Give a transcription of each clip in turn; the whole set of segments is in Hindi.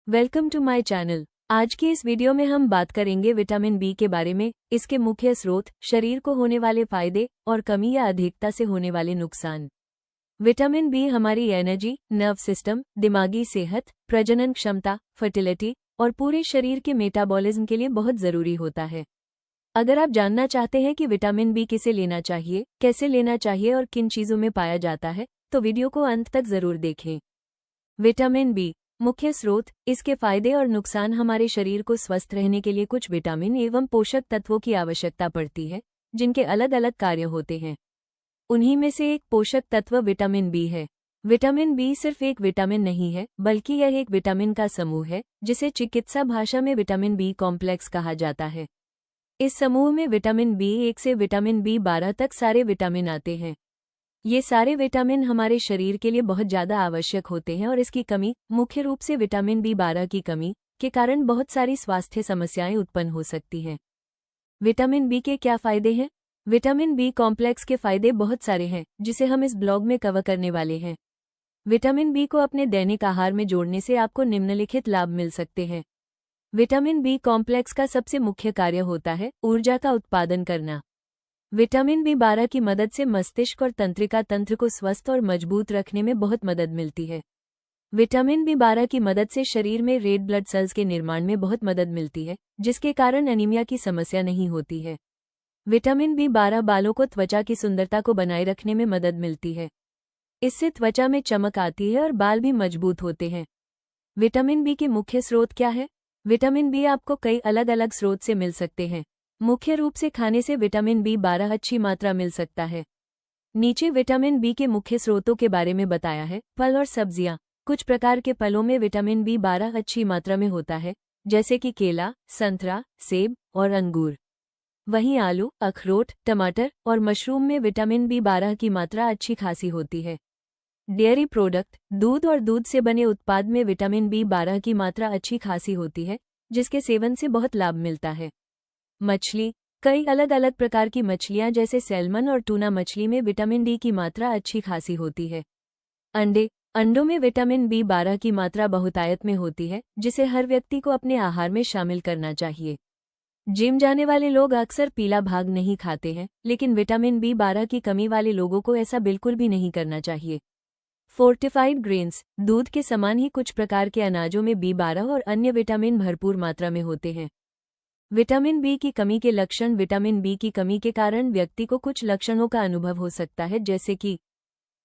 Welcome to my channel. आज की इस वीडियो में हम बात करेंगे विटामिन बी के बारे में, इसके मुख्य स्रोत, शरीर को होने वाले फायदे और कमी या अधिकता से होने वाले नुकसान। विटामिन बी हमारी एनर्जी, नर्व सिस्टम, दिमागी सेहत, प्रजनन क्षमता, फर्टिलिटी और पूरे शरीर के मेटाबॉलिज्म के लिए बहुत जरूरी होता है। अगर आप जानना चाहते हैं कि विटामिन बी किसे लेना चाहिए, कैसे लेना चाहिए और किन चीजों में पाया जाता है, तो वीडियो को अंत तक जरूर देखें। विटामिन बी मुख्य स्रोत, इसके फायदे और नुकसान। हमारे शरीर को स्वस्थ रहने के लिए कुछ विटामिन एवं पोषक तत्वों की आवश्यकता पड़ती है, जिनके अलग अलग कार्य होते हैं। उन्हीं में से एक पोषक तत्व विटामिन बी है। विटामिन बी सिर्फ एक विटामिन नहीं है, बल्कि यह एक विटामिन का समूह है, जिसे चिकित्सा भाषा में विटामिन बी कॉम्प्लेक्स कहा जाता है। इस समूह में विटामिन बी 1 से विटामिन बी 12 तक सारे विटामिन आते हैं। ये सारे विटामिन हमारे शरीर के लिए बहुत ज़्यादा आवश्यक होते हैं और इसकी कमी, मुख्य रूप से विटामिन बी 12 की कमी के कारण बहुत सारी स्वास्थ्य समस्याएं उत्पन्न हो सकती हैं। विटामिन बी के क्या फायदे हैं? विटामिन बी कॉम्प्लेक्स के फायदे बहुत सारे हैं, जिसे हम इस ब्लॉग में कवर करने वाले हैं। विटामिन बी को अपने दैनिक आहार में जोड़ने से आपको निम्नलिखित लाभ मिल सकते हैं। विटामिन बी कॉम्प्लेक्स का सबसे मुख्य कार्य होता है ऊर्जा का उत्पादन करना। विटामिन बी 12 की मदद से मस्तिष्क और तंत्रिका तंत्र को स्वस्थ और मजबूत रखने में बहुत मदद मिलती है। विटामिन बी 12 की मदद से शरीर में रेड ब्लड सेल्स के निर्माण में बहुत मदद मिलती है, जिसके कारण एनीमिया की समस्या नहीं होती है। विटामिन बी 12 बालों को, त्वचा की सुंदरता को बनाए रखने में मदद मिलती है। इससे त्वचा में चमक आती है और बाल भी मजबूत होते हैं। विटामिन बी के मुख्य स्रोत क्या है? विटामिन बी आपको कई अलग अलग स्रोत से मिल सकते हैं। मुख्य रूप से खाने से विटामिन बी 12 अच्छी मात्रा मिल सकता है। नीचे विटामिन बी के मुख्य स्रोतों के बारे में बताया है। फल और सब्जियां। कुछ प्रकार के फलों में विटामिन बी 12 अच्छी मात्रा में होता है, जैसे कि केला, संतरा, सेब और अंगूर। वहीं आलू, अखरोट, टमाटर और मशरूम में विटामिन बी 12 की मात्रा अच्छी खासी होती है। डेयरी प्रोडक्ट, दूध और दूध से बने उत्पाद में विटामिन बी 12 की मात्रा अच्छी खासी होती है, जिसके सेवन से बहुत लाभ मिलता है। मछली। कई अलग अलग प्रकार की मछलियां जैसे सैल्मन और टूना मछली में विटामिन डी की मात्रा अच्छी खासी होती है। अंडों में विटामिन बी 12 की मात्रा बहुतायत में होती है, जिसे हर व्यक्ति को अपने आहार में शामिल करना चाहिए। जिम जाने वाले लोग अक्सर पीला भाग नहीं खाते हैं, लेकिन विटामिन बी 12 की कमी वाले लोगों को ऐसा बिल्कुल भी नहीं करना चाहिए। Fortified grains. दूध के समान ही कुछ प्रकार के अनाजों में बी 12 और अन्य विटामिन भरपूर मात्रा में होते हैं। विटामिन बी की कमी के लक्षण। विटामिन बी की कमी के कारण व्यक्ति को कुछ लक्षणों का अनुभव हो सकता है, जैसे कि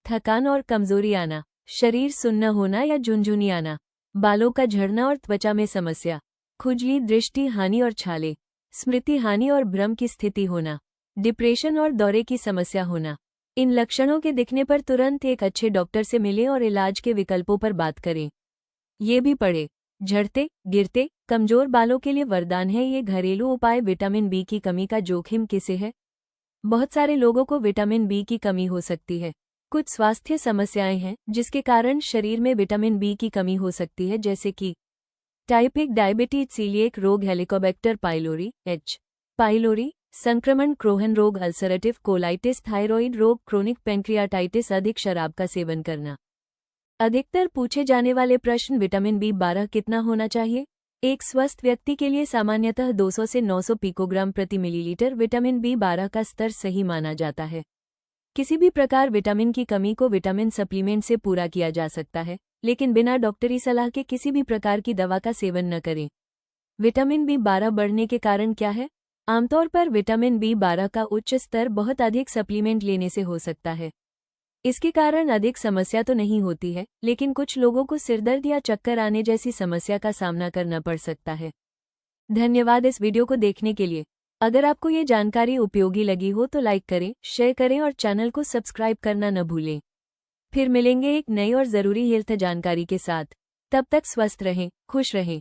थकान और कमजोरी आना, शरीर सुन्न होना या झुनझुनी आना, बालों का झड़ना और त्वचा में समस्या, खुजली, दृष्टि हानि और छाले, स्मृति हानि और भ्रम की स्थिति होना, डिप्रेशन और दौरे की समस्या होना। इन लक्षणों के दिखने पर तुरंत एक अच्छे डॉक्टर से मिलें और इलाज के विकल्पों पर बात करें। ये भी पढ़ें। झड़ते, गिरते, कमजोर बालों के लिए वरदान है ये घरेलू उपाय। विटामिन बी की कमी का जोखिम किसे है? बहुत सारे लोगों को विटामिन बी की कमी हो सकती है। कुछ स्वास्थ्य समस्याएं हैं जिसके कारण शरीर में विटामिन बी की कमी हो सकती है, जैसे कि टाइप 1 डायबिटीज, सीलिएक रोग, हेलिकोबैक्टर पाइलोरी एच पाइलोरी संक्रमण, क्रोहन रोग, अल्सरेटिव कोलाइटिस, थायराइड रोग, क्रोनिक पेंक्रियाटाइटिस, अधिक शराब का सेवन करना। अधिकतर पूछे जाने वाले प्रश्न, विटामिन बी 12 कितना होना चाहिए? एक स्वस्थ व्यक्ति के लिए सामान्यतः 200 से 900 पिकोग्राम प्रति मिलीलीटर विटामिन बी 12 का स्तर सही माना जाता है। किसी भी प्रकार विटामिन की कमी को विटामिन सप्लीमेंट से पूरा किया जा सकता है, लेकिन बिना डॉक्टरी सलाह के किसी भी प्रकार की दवा का सेवन न करें। विटामिन बी 12 बढ़ने के कारण क्या है? आमतौर पर विटामिन बी 12 का उच्च स्तर बहुत अधिक सप्लीमेंट लेने से हो सकता है। इसके कारण अधिक समस्या तो नहीं होती है, लेकिन कुछ लोगों को सिरदर्द या चक्कर आने जैसी समस्या का सामना करना पड़ सकता है। धन्यवाद इस वीडियो को देखने के लिए। अगर आपको ये जानकारी उपयोगी लगी हो तो लाइक करें, शेयर करें और चैनल को सब्सक्राइब करना न भूलें। फिर मिलेंगे एक नई और ज़रूरी हेल्थ जानकारी के साथ। तब तक स्वस्थ रहें, खुश रहें।